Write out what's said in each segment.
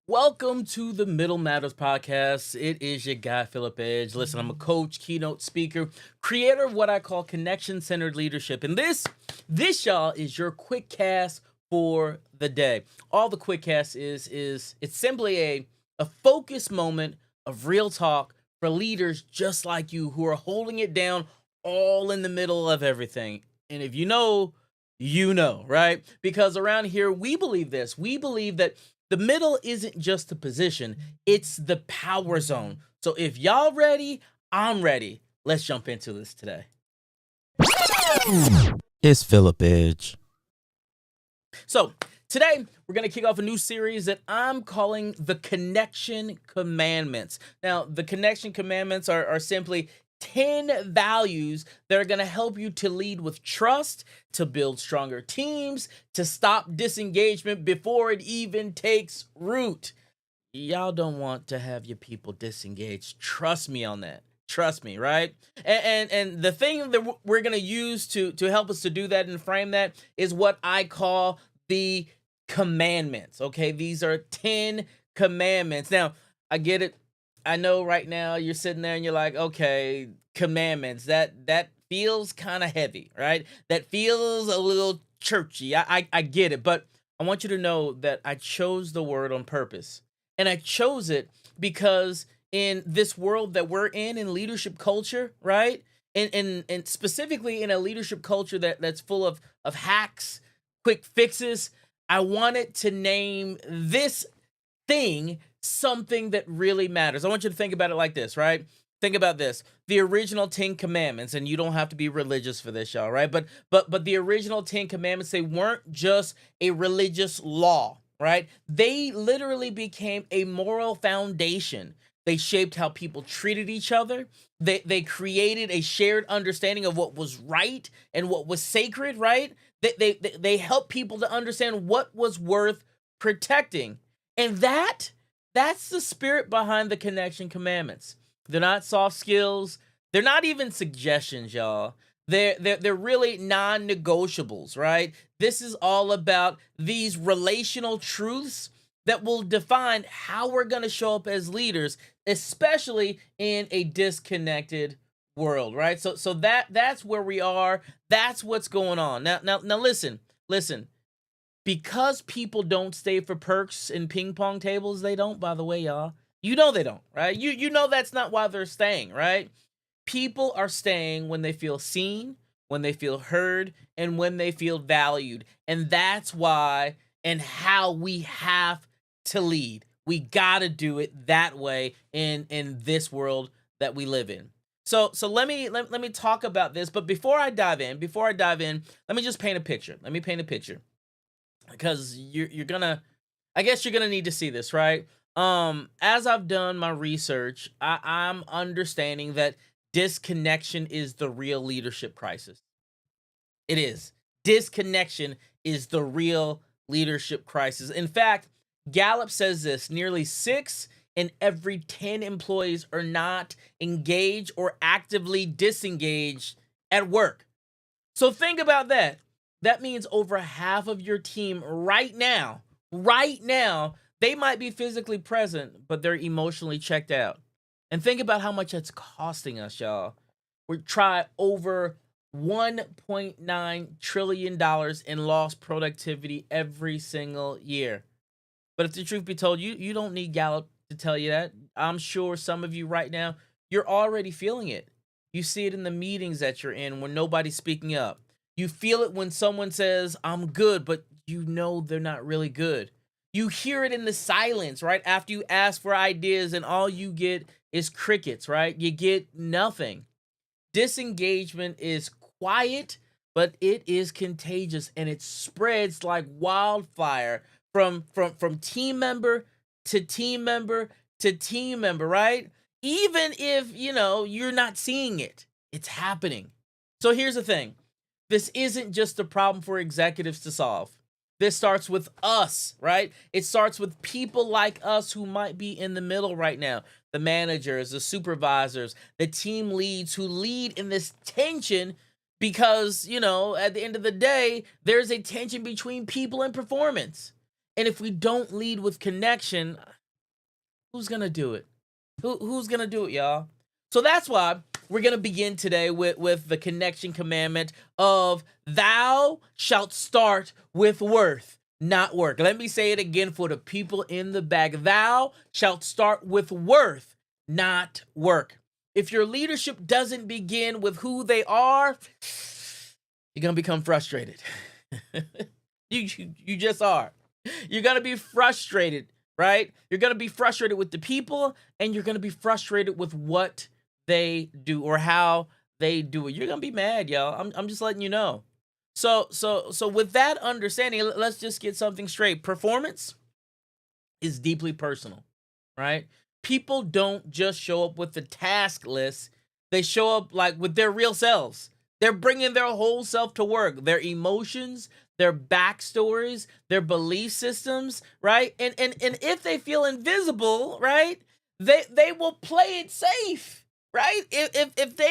Welcome to the Middle Matters podcast. It is your guy, Philip Edge. Listen, I'm a coach, keynote speaker, creator of what I call connection-centered leadership. And this y'all, is your quick cast for the day. All the quick cast is it's simply a focused moment of real talk for leaders just like you who are holding it down all in the middle of everything. And if you know, right? Because around here, we believe this. We believe that the middle isn't just a position, it's the power zone. So if y'all ready, I'm ready. Let's jump into this today. It's Philip Edge. So today, we're going to kick off a new series that I'm calling the Connection Commandments. Now, the Connection Commandments are simply 10 values that are going to help you to lead with trust, to build stronger teams, to stop disengagement before it even takes root. Y'all don't want to have your people disengaged. Trust me on that. Trust me, right? And the thing that we're going to use to help us to do that and frame that is what I call the commandments. Okay, these are 10 commandments. Now, I get it. I know right now you're sitting there and you're like, okay, commandments, that feels kind of heavy, right? That feels a little churchy. I get it, but I want you to know that I chose the word on purpose. And I chose it because in this world that we're in leadership culture, right? And specifically in a leadership culture that's full of hacks, quick fixes, I wanted to name this thing something that really matters. I want you to think about it like this, right? Think about this. The original 10 commandments, and you don't have to be religious for this, y'all, right? But the original 10 commandments, they weren't just a religious law, right? They literally became a moral foundation. They shaped how people treated each other. They created a shared understanding of what was right and what was sacred, right? They helped people to understand what was worth protecting. And that's the spirit behind the Connection Commandments. They're not soft skills. They're not even suggestions, y'all. They're really non-negotiables, right? This is all about these relational truths that will define how we're going to show up as leaders, especially in a disconnected world, right? So that's where we are. That's what's going on. Now listen. Because people don't stay for perks and ping pong tables, they don't, by the way, y'all. You know they don't, right? You know that's not why they're staying, right? People are staying when they feel seen, when they feel heard, and when they feel valued. And that's why and how we have to lead. We got to do it that way in this world that we live in. So let me talk about this, but before I dive in, let me just paint a picture. Let me paint a picture. Because you're gonna, I guess you're gonna need to see this, right? As I've done my research, I'm understanding that disconnection is the real leadership crisis. It is. Disconnection is the real leadership crisis. In fact, Gallup says this: nearly 6 in every 10 employees are not engaged or actively disengaged at work. So think about that. That means over half of your team right now, they might be physically present, but they're emotionally checked out. And think about how much it's costing us, y'all. We try over $1.9 trillion in lost productivity every single year. But if the truth be told, you don't need Gallup to tell you that. I'm sure some of you right now, you're already feeling it. You see it in the meetings that you're in when nobody's speaking up. You feel it when someone says, I'm good, but you know they're not really good. You hear it in the silence, right? After you ask for ideas and all you get is crickets, right? You get nothing. Disengagement is quiet, but it is contagious and it spreads like wildfire from team member to team member to team member, right? Even if, you're not seeing it, it's happening. So here's the thing. This isn't just a problem for executives to solve. This starts with us, right? It starts with people like us who might be in the middle right now. The managers, the supervisors, the team leads who lead in this tension because, at the end of the day, there's a tension between people and performance. And if we don't lead with connection, Who's gonna do it? Who's gonna do it, y'all? So that's why we're gonna begin today with the connection commandment of thou shalt start with worth, not work. Let me say it again for the people in the back. Thou shalt start with worth, not work. If your leadership doesn't begin with who they are, you're gonna become frustrated. You just are. You're gonna be frustrated, right? You're gonna be frustrated with the people, and you're gonna be frustrated with what they do or how they do it. You're gonna be mad, y'all. I'm just letting you know. So with that understanding, let's just get something straight. Performance is deeply personal, right? People don't just show up with the task list. They show up like with their real selves. They're bringing their whole self to work, their emotions, their backstories, their belief systems, right? And if they feel invisible, right, they will play it safe, right? If they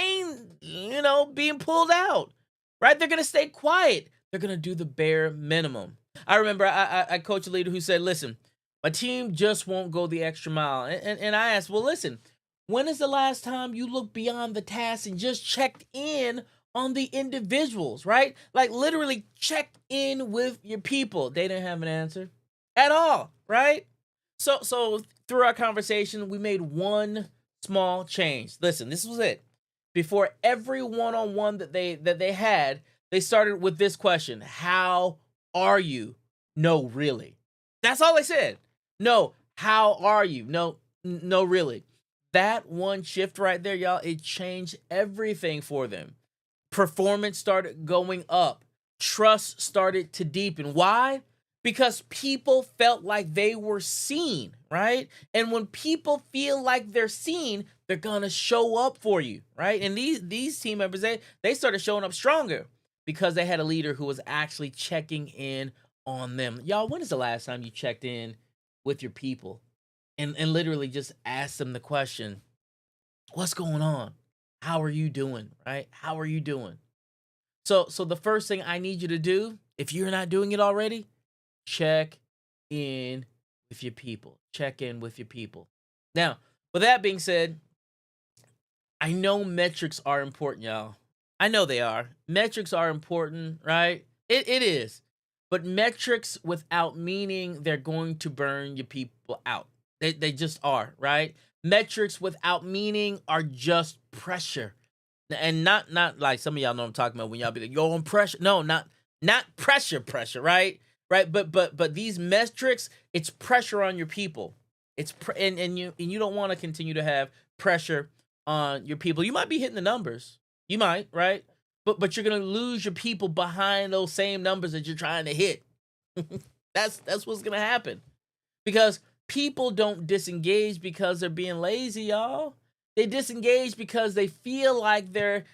ain't, being pulled out, right, they're gonna stay quiet. They're gonna do the bare minimum. I remember I coached a leader who said, "Listen, my team just won't go the extra mile." And I asked, "Well, listen, when is the last time you looked beyond the task and just checked in on the individuals, right? Like literally checked in with your people?" They didn't have an answer at all, right? So through our conversation, we made one small change. Listen, this was it. Before every one-on-one that they had, they started with this question: "How are you?" No, really. That's all they said. No, how are you? No, really. That one shift right there, y'all, it changed everything for them. Performance started going up. Trust started to deepen. Why? Because people felt like they were seen, right? And when people feel like they're seen, they're gonna show up for you, right? And these team members, they started showing up stronger because they had a leader who was actually checking in on them. Y'all, when is the last time you checked in with your people and literally just asked them the question, what's going on? How are you doing? Right? How are you doing? So the first thing I need you to do, if you're not doing it already, check in with your people. Check in with your people. Now, with that being said, I know metrics are important, y'all. I know they are. Metrics are important, right? It is. But metrics without meaning, they're going to burn your people out. They just are, right? Metrics without meaning are just pressure. And not like some of y'all know what I'm talking about when y'all be like, yo, on pressure. No, not pressure, right? Right. But these metrics, it's pressure on your people. And you don't want to continue to have pressure on your people. You might be hitting the numbers. You might, right? But you're gonna lose your people behind those same numbers that you're trying to hit. That's what's gonna happen. Because people don't disengage because they're being lazy, y'all. They disengage because they feel like they're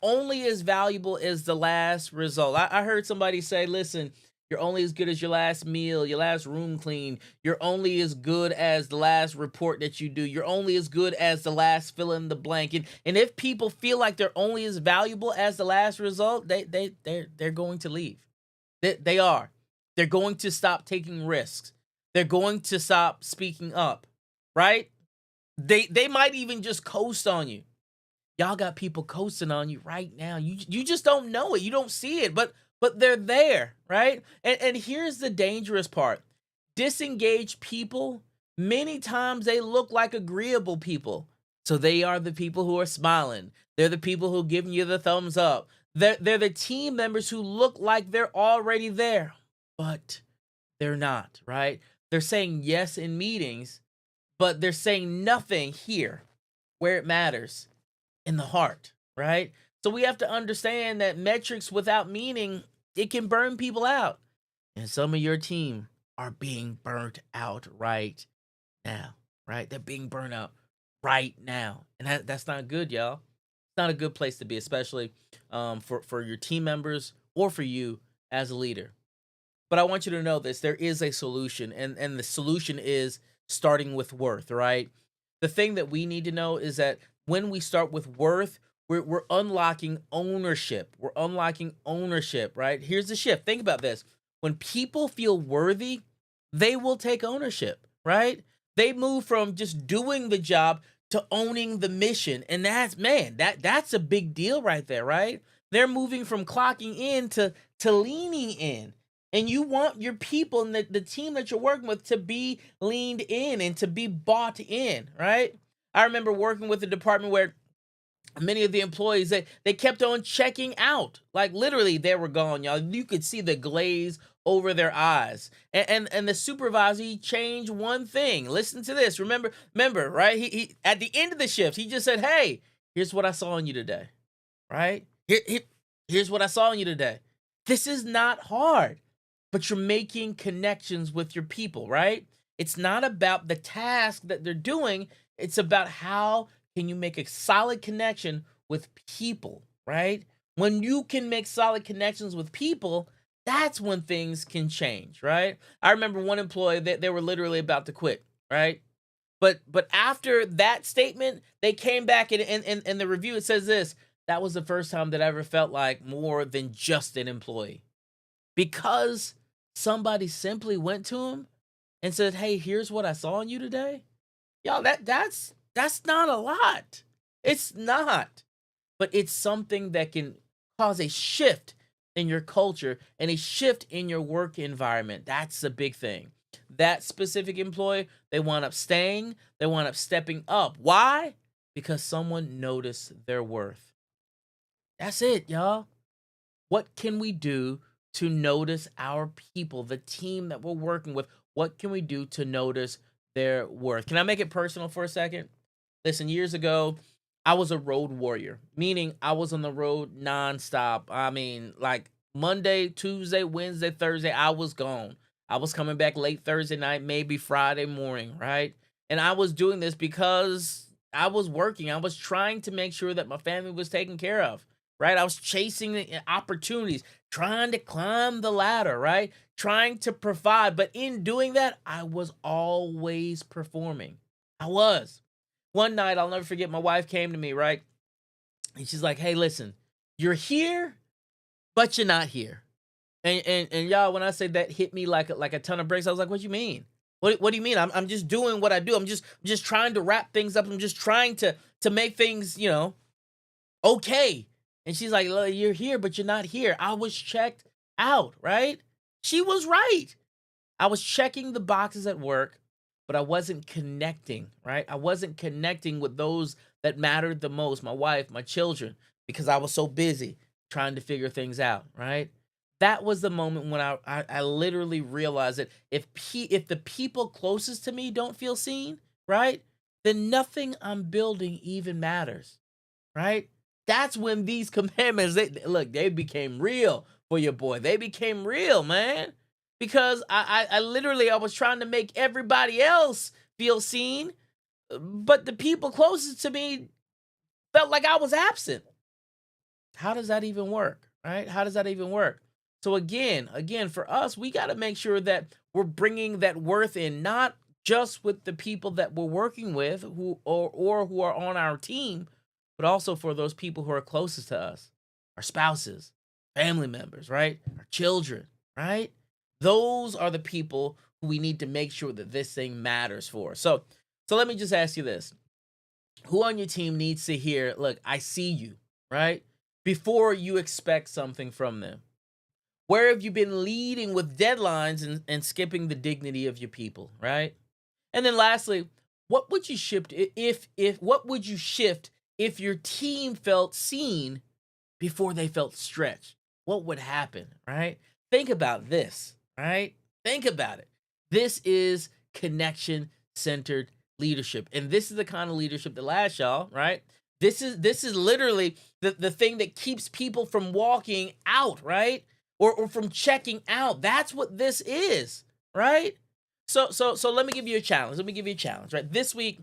only as valuable as the last result. I heard somebody say, listen, you're only as good as your last meal, your last room clean. You're only as good as the last report that you do. You're only as good as the last fill in the blank. And if people feel like they're only as valuable as the last result, they're going to leave. They are. They're going to stop taking risks. They're going to stop speaking up, right? They might even just coast on you. Y'all got people coasting on you right now. You just don't know it. You don't see it, but they're there, right? And here's the dangerous part. Disengaged people, many times they look like agreeable people. So they are the people who are smiling. They're the people who are giving you the thumbs up. They're the team members who look like they're already there, but they're not, right? They're saying yes in meetings, but they're saying nothing here where it matters, in the heart, right? So we have to understand that metrics without meaning, it can burn people out. And some of your team are being burnt out right now, right? They're being burnt out right now. And that's not good, y'all. It's not a good place to be, especially for your team members or for you as a leader. But I want you to know this, there is a solution, and the solution is starting with worth, right? The thing that we need to know is that when we start with worth, we're unlocking ownership. We're unlocking ownership, right? Here's the shift. Think about this. When people feel worthy, they will take ownership, right? They move from just doing the job to owning the mission. And that's a big deal right there, right? They're moving from clocking in to leaning in. And you want your people and the team that you're working with to be leaned in and to be bought in, right? I remember working with a department where many of the employees they kept on checking out, like literally they were gone, y'all. You could see the glaze over their eyes, and the supervisor, he changed one thing. Listen to this. Remember, right? He at the end of the shift, he just said, hey, here's what I saw in you today, right? Here's what I saw in you today. This is not hard, but you're making connections with your people, right? It's not about the task that they're doing. It's about how can you make a solid connection with people, right? When you can make solid connections with people, that's when things can change, right? I remember one employee that they were literally about to quit, right? But after that statement, they came back and in the review it says this: that was the first time that I ever felt like more than just an employee. Because somebody simply went to him and said, "Hey, here's what I saw in you today." Y'all, that's not a lot. It's not. But it's something that can cause a shift in your culture and a shift in your work environment. That's a big thing. That specific employee, they wound up staying, they wound up stepping up. Why? Because someone noticed their worth. That's it, y'all. What can we do to notice our people, the team that we're working with? What can we do to notice their worth? Can I make it personal for a second? Listen, years ago, I was a road warrior, meaning I was on the road nonstop. I mean, like Monday, Tuesday, Wednesday, Thursday, I was gone. I was coming back late Thursday night, maybe Friday morning, right? And I was doing this because I was working. I was trying to make sure that my family was taken care of, right? I was chasing the opportunities, trying to climb the ladder, right? Trying to provide. But in doing that, I was always performing. I was. One night, I'll never forget, my wife came to me, right? And she's like, hey, listen, you're here, but you're not here. And y'all, when I say that hit me like a ton of bricks, I was like, what do you mean? What do you mean? I'm just doing what I do. I'm just trying to wrap things up. I'm just trying to make things, okay. And she's like, "Look, you're here, but you're not here." I was checked out, right? She was right. I was checking the boxes at work, but I wasn't connecting, right? I wasn't connecting with those that mattered the most, my wife, my children, because I was so busy trying to figure things out, right? That was the moment when I literally realized that if the people closest to me don't feel seen, right, then nothing I'm building even matters, right? That's when these commandments, they became real for your boy. They became real, man. Because I literally I was trying to make everybody else feel seen, but the people closest to me felt like I was absent. How does that even work? Right? How does that even work? So again, for us, we got to make sure that we're bringing that worth in, not just with the people that we're working with, or who are on our team, but also for those people who are closest to us, our spouses, family members, right? Our children, right? Those are the people who we need to make sure that this thing matters for. So let me just ask you this: who on your team needs to hear, "Look, I see you," right? Before you expect something from them. Where have you been leading with deadlines and skipping the dignity of your people, right? And then lastly, what would you shift if what would you shift if your team felt seen before they felt stretched? What would happen, right? Think about this, right? Think about it. This is connection centered leadership. And this is the kind of leadership that lasts, y'all, right? This is literally the thing that keeps people from walking out, right? Or from checking out. That's what this is, right? So let me give you a challenge. Let me give you a challenge, right? This week,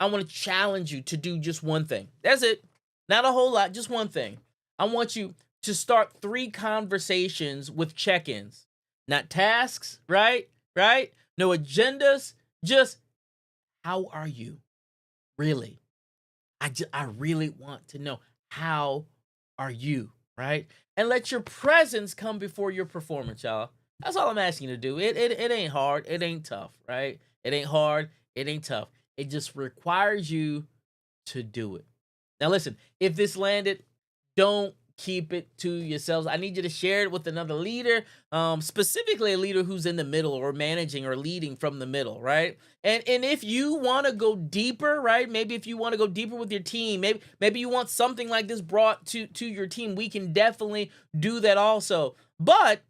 I want to challenge you to do just one thing. That's it. Not a whole lot, just one thing. I want you to start 3 conversations with check-ins. Not tasks, right? Right? No agendas, just how are you? Really? I really want to know, how are you, right? And let your presence come before your performance, y'all. That's all I'm asking you to do. It ain't hard. It ain't tough, right? It ain't hard. It ain't tough. It just requires you to do it. Now, listen, if this landed, don't keep it to yourselves. I need you to share it with another leader, specifically a leader who's in the middle or managing or leading from the middle, right? And if you want to go deeper, right? Maybe if you want to go deeper with your team, maybe you want something like this brought to your team, we can definitely do that also. But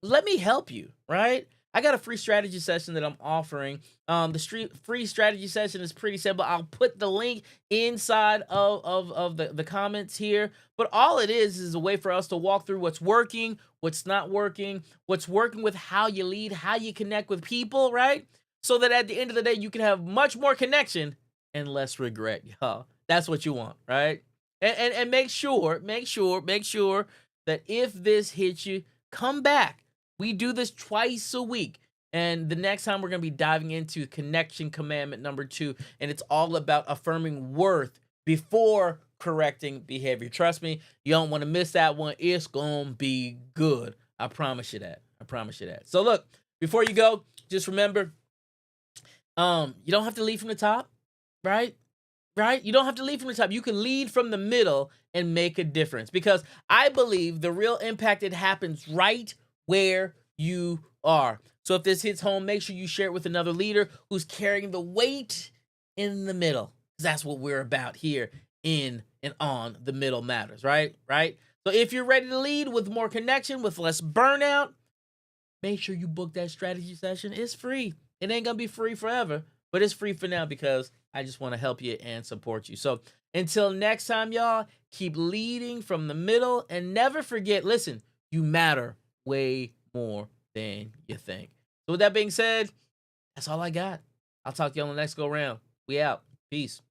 let me help you, right? I got a free strategy session that I'm offering. The free strategy session is pretty simple. I'll put the link inside of the comments here. But all it is a way for us to walk through what's working, what's not working, what's working with how you lead, how you connect with people, right? So that at the end of the day, you can have much more connection and less regret, y'all. That's what you want, right? And make sure that if this hits you, come back. We do this twice a week. And the next time we're going to be diving into connection commandment number 2. And it's all about affirming worth before correcting behavior. Trust me, you don't want to miss that one. It's going to be good. I promise you that. So look, before you go, just remember, you don't have to lead from the top, right? Right? You don't have to lead from the top. You can lead from the middle and make a difference, because I believe the real impact, it happens right where you are. So if this hits home, make sure you share it with another leader who's carrying the weight in the middle. That's what we're about here in and on The Middle Matters, right? So if you're ready to lead with more connection, with less burnout, make sure you book that strategy session. It's free. It ain't gonna be free forever, but it's free for now because I just want to help you and support you. So until next time, y'all, keep leading from the middle, and never forget, listen, you matter way more than you think. So with that being said, that's all I got. I'll talk to you on the next go round. We out. Peace.